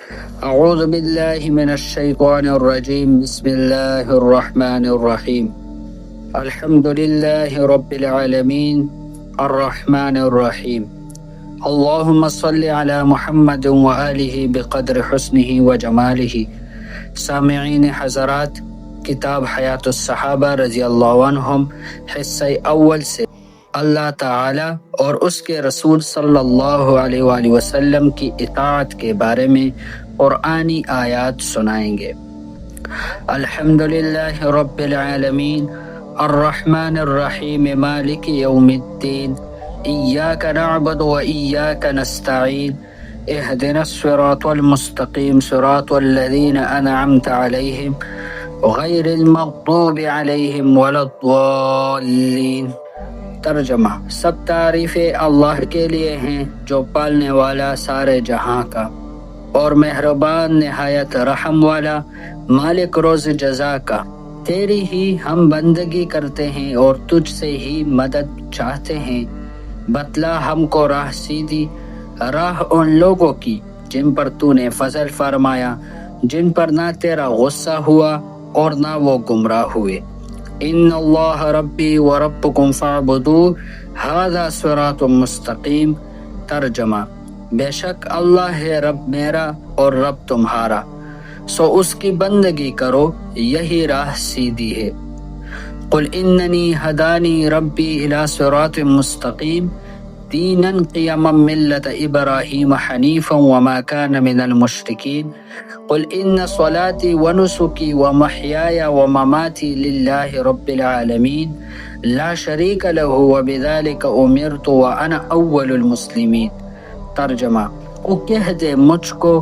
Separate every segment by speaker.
Speaker 1: اعوذ باللہ من الشیطان الرجیم بسم اللہ الرحمن الرحیم الحمد للہ رب العالمین الرحمن الرحیم اللہم صل علی محمد وآلہ بقدر حسنہ وجمالہ۔ سامعین حضرات، کتاب حیات الصحابہ رضی اللہ عنہم حصہ اول سے اللہ تعالی اور اس کے رسول صلی اللہ علیہ وآلہ وسلم کی اطاعت کے بارے میں قرآنی آیات سنائیں گے۔ الحمدللہ رب العالمین الرحمن الرحیم مالک یوم الدین ایاک نعبد و ایاک نستعین اہدنا الصراط المستقیم صراط الذین انعمت علیہم غیر المغضوب علیہم ولا الضالین۔ ترجمہ: سب تعریفیں اللہ کے لیے ہیں جو پالنے والا سارے جہاں کا اور مہربان نہایت رحم والا مالک روز جزا کا۔ تیری ہی ہم بندگی کرتے ہیں اور تجھ سے ہی مدد چاہتے ہیں۔ بتلا ہم کو راہ سیدھی، راہ ان لوگوں کی جن پر تو نے فضل فرمایا، جن پر نہ تیرا غصہ ہوا اور نہ وہ گمراہ ہوئے۔ ان اللہ ربی و ربکم فاعبدوہ ھذا صراط مستقیم۔ ترجمہ: بے شک اللہ ہے رب میرا اور رب تمہارا، سو اس کی بندگی کرو، یہی راہ سیدھی ہے۔ قل اننی ھدانی ربی الی صراط مستقیم دینا قیما ملۃ ابراہیم حنیفا وما کان من المشرکین قل ان صلاتی ونسکی ومحیای ومماتی للہ رب العالمین لا شریک لہ وبذلک امرت وانا اول المسلمین۔ ترجمہ: وہ کہہ دے مجھ کو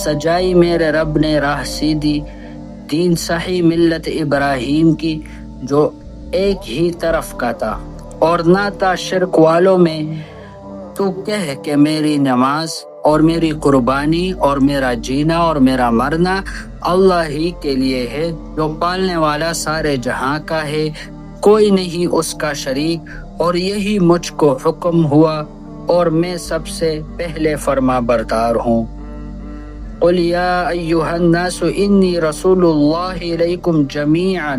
Speaker 1: سجائی میرے رب نے راہ سیدھی، دین صحیح ملت ابراہیم کی جو ایک ہی طرف کا تھا اور نہ تھا شرک والوں میں۔ تو کہہ کہ میری نماز اور میری قربانی اور میرا جینا اور میرا مرنا اللہ ہی کے لیے ہے جو پالنے والا سارے جہاں کا ہے، کوئی نہیں اس کا شریک، اور یہی مجھ کو حکم ہوا اور میں سب سے پہلے فرما بردار ہوں۔ قل یا ایھا الناس انی رسول اللہ الیکم جمیعا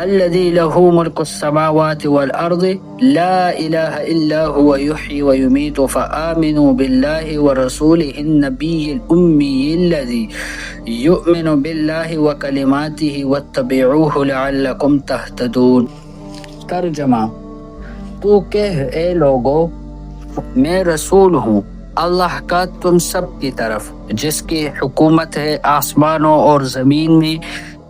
Speaker 1: الذی لہ ملک السماوات والارض لا الہ الا هو یحیی ویمیت فآمنوا باللہ ورسولہ النبی الامی الذی یؤمن باللہ وکلماتہ واتبعوہ لعلکم تہتدون۔ ترجمہ: تو کہہ اے لوگو، میں رسول ہوں اللہ کا تم سب کی طرف، جس کی حکومت ہے آسمانوں اور زمین میں،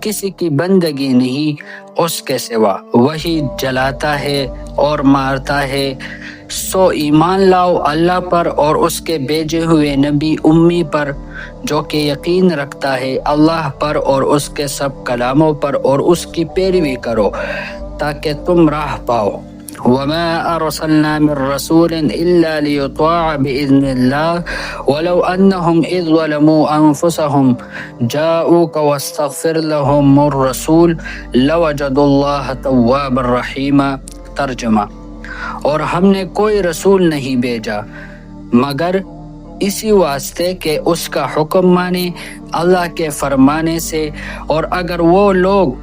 Speaker 1: کسی کی بندگی نہیں اس کے سوا، وہی جلاتا ہے اور مارتا ہے، سو ایمان لاؤ اللہ پر اور اس کے بھیجے ہوئے نبی امی پر جو کہ یقین رکھتا ہے اللہ پر اور اس کے سب کلاموں پر، اور اس کی پیروی کرو تاکہ تم راہ پاؤ۔ وما ارسلنا من رسول الا ليطاع باذن الله ولو انهم اذ ظلموا انفسهم جاءوك واستغفر لهم الرسول لوجدوا الله توابا رحيما۔ ترجمہ: اور ہم نے کوئی رسول نہیں بھیجا مگر اسی واسطے کہ اس کا حکم مانے اللہ کے فرمانے سے، اور اگر وہ لوگ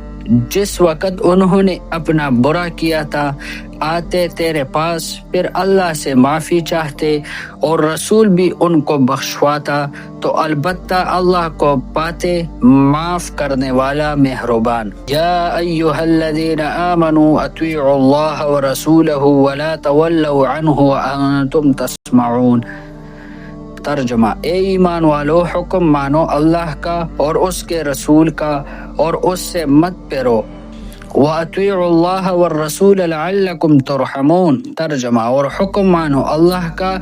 Speaker 1: جس وقت انہوں نے اپنا برا کیا تھا آتے تیرے پاس، پھر اللہ سے معافی چاہتے اور رسول بھی ان کو بخشواتا، تو البتہ اللہ کو پاتے معاف کرنے والا مہربان۔ یا ایھا الذین آمنوا اطیعوا اللہ ورسولہ ولا تولوا عنہ وانتم تسمعون۔ ترجمہ: اے ایمان والو، حکم مانو اللہ کا اور اس کے رسول کا اور اس سے مت پھرو۔ وَأَطِيعُوا اللَّهَ وَالرَّسُولَ لَعَلَّكُمْ تُرْحَمُونَ۔ ترجمہ: اور حکم مانو اللہ کا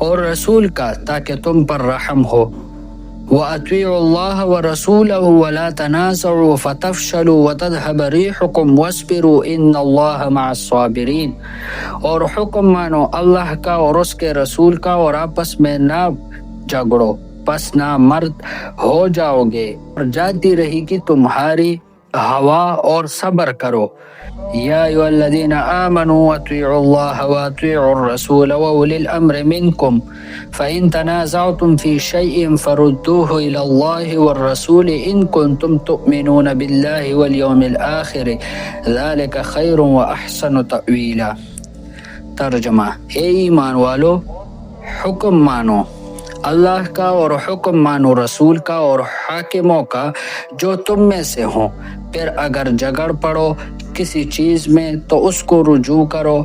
Speaker 1: اور رسول کا تاکہ تم پر رحم ہو۔ وَأَطِيعُوا اللَّهَ وَرَسُولَهُ وَلَا تَنَازَعُوا فَتَفْشَلُوا وَتَذْهَبَ رِيحُكُمْ وَاصْبِرُوا إِنَّ اللَّهَ مَعَ الصَّابِرِينَ۔ اور حکم مانو اللہ کا اور اس کے رسول کا اور آپس میں نہ جھگڑو، پس نہ مرد ہو جاؤ گے اور جاتی رہے گی تمہاری ہوا، اور صبر کرو۔ یا ایھا الذین آمنوا اطیعوا اللہ واطیعوا الرسول واولی الامر منکم فإن تنازعتم في شيء فردوه إلى الله والرسول إن كنتم تؤمنون بالله واليوم الآخر ذلك خير وأحسن تأویلا۔ ترجمہ، اے ایمان والو، حکم مانو اللہ کا اور حکم مانو رسول کا اور حاکموں کا جو تم میں سے ہوں، پھر اگر جھگڑ پڑو کسی چیز میں تو اس کو رجوع کرو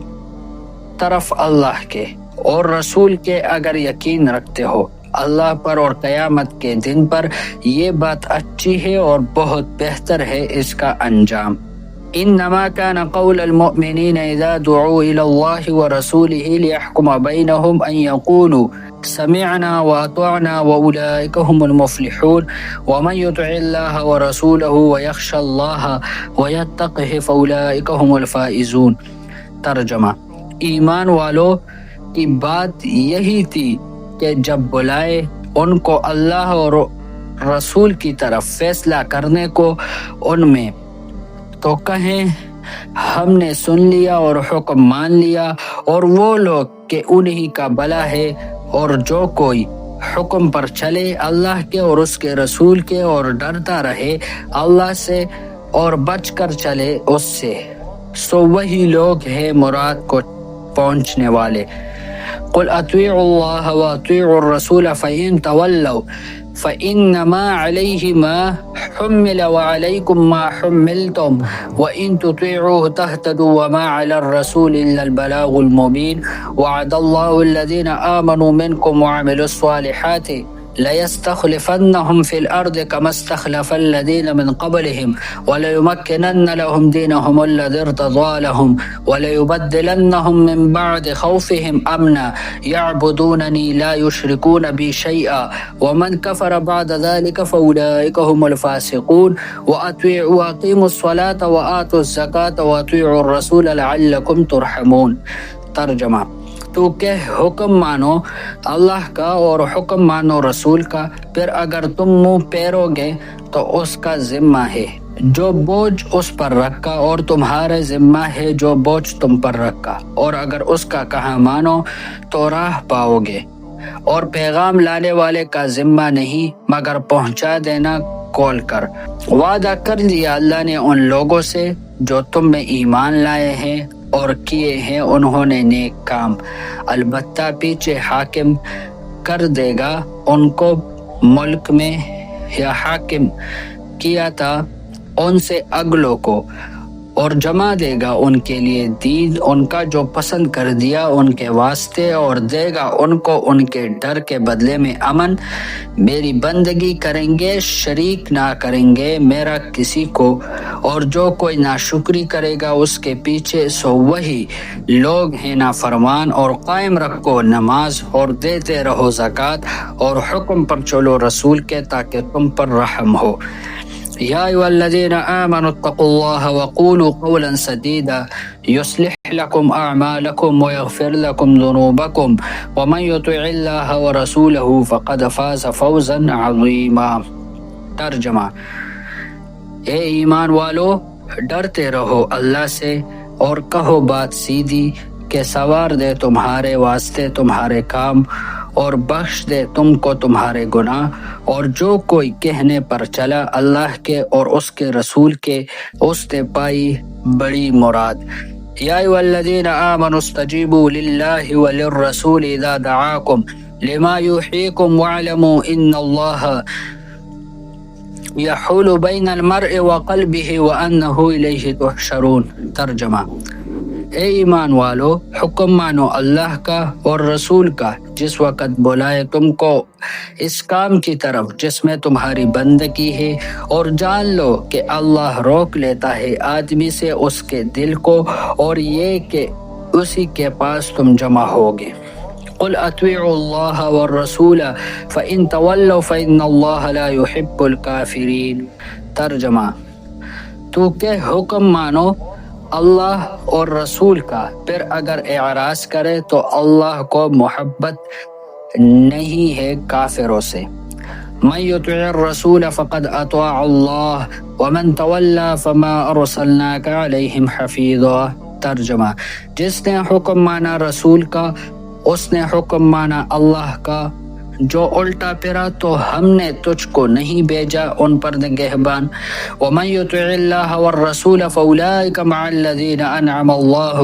Speaker 1: طرف اللہ کے اور رسول کے اگر یقین رکھتے ہو اللہ پر اور قیامت کے دن پر، یہ بات اچھی ہے اور بہت بہتر ہے اس کا انجام۔ انما كان قول المؤمنين اذا دعوا الى الله ورسوله ليحكم بينهم ان يقولوا سمعنا واطعنا واولئك هم المفلحون ومن يطع الله ورسوله ويخشى الله ويتقه فاولئك هم الفائزون۔ ترجمہ، ایمان والو کی بات یہی تھی کہ جب بلائے ان کو اللہ اور رسول کی طرف فیصلہ کرنے کو ان میں، تو کہیں ہم نے سن لیا اور حکم مان لیا، اور وہ لوگ کہ انہی کا بھلا ہے، اور جو کوئی حکم پر چلے اللہ کے اور اس کے رسول کے اور ڈرتا رہے اللہ سے اور بچ کر چلے اس سے، سو وہی لوگ ہیں مراد کو پہنچنے والے۔ قل اطیعوا اللہ واطیعوا الرسول فإن تولوا فإنما علیہ ما حمل وعلیکم ما حملتم وإن تطیعوه تهتدوا وما علی الرسول الا البلاغ المبین وعد اللہ الذین آمنوا منکم وعملوا الصالحات لَيَسْتَخْلِفَنَّهُمْ فِي الْأَرْضِ كَمَا اسْتَخْلَفَ الَّذِينَ مِنْ قَبْلِهِمْ وَلَيُمَكِّنَنَّ لَهُمْ دِينَهُمُ الَّذِي ارْتَضَىٰ لَهُمْ وَلَيُبَدِّلَنَّهُمْ مِنْ بَعْدِ خَوْفِهِمْ أَمْنًا يَعْبُدُونَنِي لَا يُشْرِكُونَ بِي شَيْئًا وَمَنْ كَفَرَ بَعْدَ ذَلِكَ فَأُولَٰئِكَ هُمُ الْفَاسِقُونَ وَأَطِيعُوا الصَّلَاةَ وَآتُوا الزَّكَاةَ وَأَطِيعُوا الرَّسُولَ لَعَلَّكُمْ تُرْحَمُونَ۔ ترجمہ، تو کہ حکم مانو اللہ کا اور حکم مانو رسول کا، پھر اگر تم منہ پھیرو گے تو اس کا ذمہ ہے جو بوجھ اس پر رکھا، اور تمہارے ذمہ ہے جو بوجھ تم پر رکھا، اور اگر اس کا کہا مانو تو راہ پاؤ گے، اور پیغام لانے والے کا ذمہ نہیں مگر پہنچا دینا کھول کر۔ وعدہ کر دیا اللہ نے ان لوگوں سے جو تم میں ایمان لائے ہیں اور کیے ہیں انہوں نے نیک کام، البتہ پیچھے حاکم کر دے گا ان کو ملک میں، یا حاکم کیا تھا ان سے اگلوں کو، اور جمع دے گا ان کے لیے دین ان کا جو پسند کر دیا ان کے واسطے، اور دے گا ان کو ان کے ڈر کے بدلے میں امن۔ میری بندگی کریں گے، شریک نہ کریں گے میرا کسی کو، اور جو کوئی ناشکری کرے گا اس کے پیچھے، سو وہی لوگ ہیں نافرمان۔ اور قائم رکھو نماز اور دیتے رہو زکوٰۃ، اور حکم پر چلو رسول کے تاکہ تم پر رحم ہو۔ یا ایھا الذین آمنوا اتقوا اللہ وقولوا قولا سدیدا یصلح لکم اعمالکم ویغفر لکم ذنوبکم ومن یطع اللہ ورسولہ فقد فاز فوزا عظیما۔ ترجمہ، اے ایمان والو، ڈرتے رہو اللہ سے اور کہو بات سیدھی کہ سوار دے تمہارے واسطے تمہارے کام اور بخش دے تم کو تمہارے گناہ، اور جو کوئی کہنے پر چلا اللہ کے اور اس کے رسول کے، اس نے پائی بڑی مراد۔ یا ایھا الذین آمنوا استجیبوا للہ وللرسول اذا دعاکم لما یحییکم واعلموا ان اللہ یحول بین المرء وقلبہ وانہ الیہ تحشرون۔ ترجمہ، اے ایمان والو، حکم مانو اللہ کا اور رسول کا جس وقت بلائے تم کو اس کام کی طرف جس میں تمہاری بندگی ہے، اور جان لو کہ اللہ روک لیتا ہے آدمی سے اس کے دل کو، اور یہ کہ اسی کے پاس تم جمع ہوگے۔ قل اطیعوا اللہ والرسول فإن تولوا فإن اللہ لا يحب الکافرین۔ ترجمہ، تو کہ حکم مانو اللہ اور رسول کا، پھر اگر اعراض کرے تو اللہ کو محبت نہیں ہے کافروں سے۔ من یطع الرسول فقد اطاع اللہ ومن تولى فما ارسلناک علیہم حفیظا۔ ترجمہ، جس نے حکم مانا رسول کا اس نے حکم مانا اللہ کا، جو الٹا پھرا تو ہم نے تجھ کو نہیں بھیجا ان پر نگہبان۔ وَمَن يُطِعِ اللَّهَ وَالرَّسُولَ فَأُولَٰئِكَ مَعَ الَّذِينَ أَنْعَمَ اللَّهُ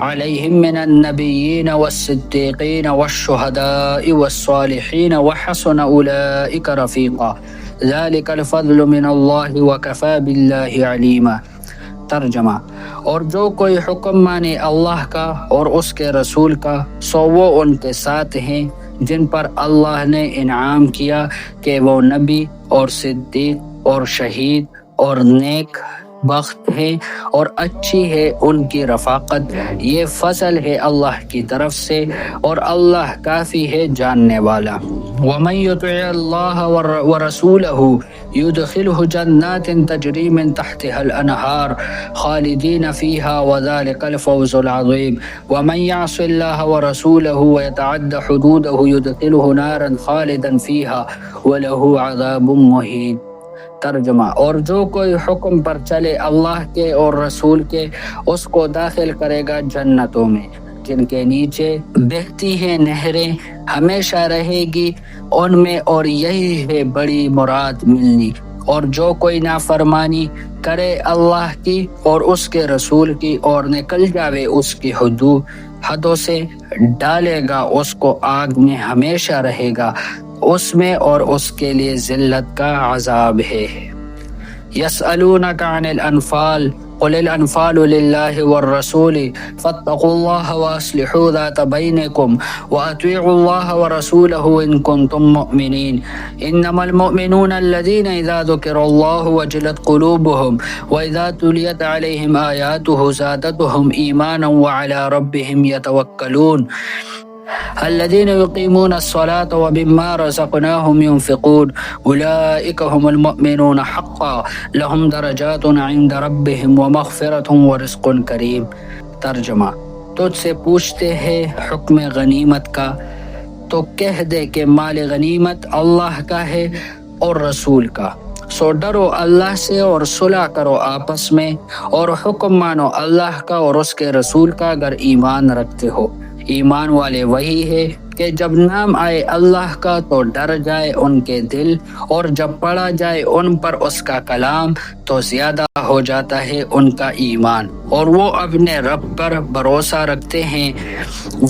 Speaker 1: عَلَيْهِم مِّنَ النَّبِيِّينَ وَالصِّدِّيقِينَ وَالشُّهَدَاءِ وَالصَّالِحِينَ وَحَسُنَ أُولَٰئِكَ رَفِيقًا ذَلِكَ الْفَضْلُ مِنَ اللَّهِ وَكَفَىٰ بِاللَّهِ عَلِيمًا۔ ترجمہ، اور جو کوئی حکم مانے اللہ کا اور اس کے رسول کا، سو وہ ان کے ساتھ ہیں جن پر اللہ نے انعام کیا کہ وہ نبی اور صدیق اور شہید اور نیک بخت ہیں، اور اچھی ہے ان کی رفاقت۔ یہ فضل ہے اللہ کی طرف سے، اور اللہ کافی ہے جاننے والا۔ وَمَن يُطِعِ اللَّهَ وَرَسُولَهُ يُدْخِلْهُ جَنَّاتٍ تَجْرِي مِن تَحْتِهَا الْأَنْهَارُ خَالِدِينَ فِيهَا وَذَلِكَ الْفَوْزُ الْعَظِيمُ وَمَن يَعْصِ اللَّهَ وَرَسُولَهُ وَيَتَعَدَّ حُدُودَهُ يُدْخِلْهُ نَارًا خَالِدًا فِيهَا وَلَهُ عَذَابٌ مُهِينٌ۔ ترجمہ، اور جو کوئی حکم پر چلے اللہ کے اور رسول کے، اس کو داخل کرے گا جنتوں میں جن کے نیچے بہتی ہیں نہریں، ہمیشہ رہے گی ان میں، اور یہی ہے بڑی مراد ملنی۔ اور جو کوئی نافرمانی کرے اللہ کی اور اس کے رسول کی اور نکل جاوے اس کی حدوں سے، ڈالے گا اس کو آگ میں، ہمیشہ رہے گا اس میں، اور اس کے لیے ذلت کا عذاب ہے۔ يسألونك عن الأنفال قل الأنفال لله والرسول فاتقوا الله وأصلحوا ذات بينكم وأطيعوا الله ورسوله إن كنتم مؤمنين إنما المؤمنون الذين إذا ذكر الله وجلت قلوبهم وإذا تليت عليهم آياته زادتهم إيمانا وعلى ربهم يتوكلون الذين يقيمون الصلاة ومما رزقناهم ينفقون أولئك هم المؤمنون حقا لهم درجات عند ربهم ومغفرة ورزق کریم۔ ترجمہ، تجھ سے پوچھتے ہیں حکم غنیمت کا، تو کہہ دے کہ مال غنیمت اللہ کا ہے اور رسول کا، سو ڈرو اللہ سے اور صلح کرو آپس میں، اور حکم مانو اللہ کا اور اس کے رسول کا اگر ایمان رکھتے ہو۔ ایمان والے وہی ہے کہ جب نام آئے اللہ کا تو ڈر جائے ان کے دل، اور جب پڑھا جائے ان پر اس کا کلام تو زیادہ ہو جاتا ہے ان کا ایمان، اور وہ اپنے رب پر بھروسہ رکھتے ہیں۔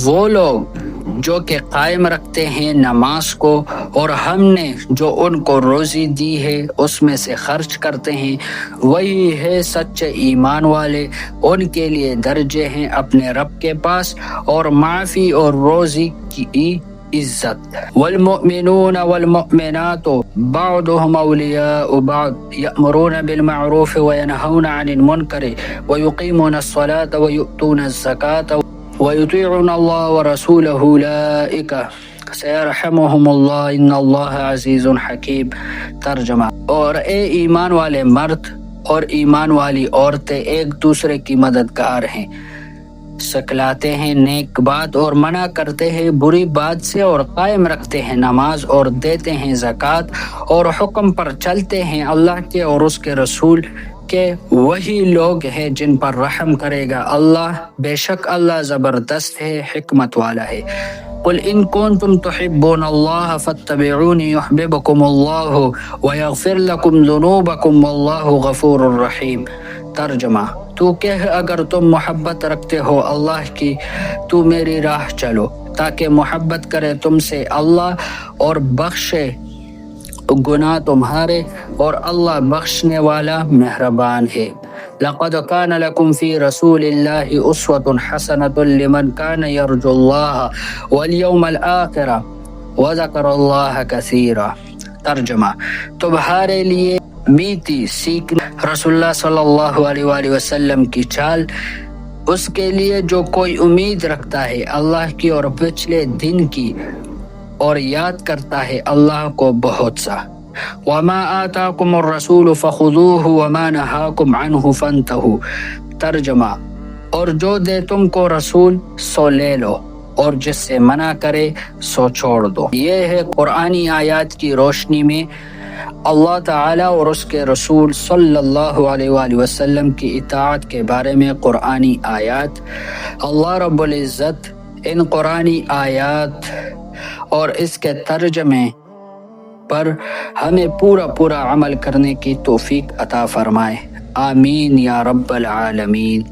Speaker 1: وہ لوگ جو کہ قائم رکھتے ہیں نماز کو، اور ہم نے جو ان کو روزی دی ہے اس میں سے خرچ کرتے ہیں، وہی ہے سچے ایمان والے، ان کے لیے درجے ہیں اپنے رب کے پاس اور معافی اور روزی کی عزت۔ والمؤمنون والمؤمنات بعضهم اولیاء بعض یأمرون بالمعروف وینہون عن المنکر ویقیمون الصلاة ویؤتون الزکاة وَيُطِيعُونَ اللَّهَ وَرَسُولَهُ أُولَٰئِكَ سَيَرْحَمُهُمُ اللَّهُ إِنَّ اللَّهَ عَزِيزٌ حَكِيمٌ۔ ترجمہ، اور اے ایمان والے مرد اور ایمان والی عورتیں ایک دوسرے کی مددگار ہیں، سکھلاتے ہیں نیک بات اور منع کرتے ہیں بری بات سے، اور قائم رکھتے ہیں نماز اور دیتے ہیں زکوٰۃ، اور حکم پر چلتے ہیں اللہ کے اور اس کے رسول کہ وہی لوگ ہیں جن پر رحم کرے گا اللہ، بے شک اللہ زبردست ہے، حکمت والا ہے۔ قل ان کنتم تحبون اللہ فاتبعونی یحببکم اللہ ویغفر لکم ذنوبکم واللہ غفور الرحیم۔ ترجمہ، تو کہہ اگر تم محبت رکھتے ہو اللہ کی تو میری راہ چلو، تاکہ محبت کرے تم سے اللہ اور بخشے گناہ تمہارے، اور اللہ بخشنے والا مہربان ہے۔ لقد كان لكم في رسول الله أسوة حسنة لمن كان يرجو الله واليوم الآخر وذكر الله كثيرا۔ ترجمہ، تمہارے لیے میتی سیکھنا رسول اللہ صلی اللہ علیہ وآلہ وسلم کی چال، اس کے لیے جو کوئی امید رکھتا ہے اللہ کی اور پچھلے دن کی، اور یاد کرتا ہے اللہ کو بہت سا۔ وَمَا آتَاكُمُ الرَّسُولُ فَخُذُوهُ وَمَا نَهَاكُمْ عَنْهُ فَانْتَهُوا۔ ترجمہ، اور جو دے تم کو رسول سو لے لو، اور جس سے منع کرے سو چھوڑ دو۔ یہ ہے قرآنی آیات کی روشنی میں اللہ تعالیٰ اور اس کے رسول صلی اللہ علیہ وآلہ وسلم کی اطاعت کے بارے میں قرآنی آیات۔ اللہ رب العزت ان قرآنی آیات اور اس کے ترجمے پر ہمیں پورا عمل کرنے کی توفیق عطا فرمائے، آمین یا رب العالمین۔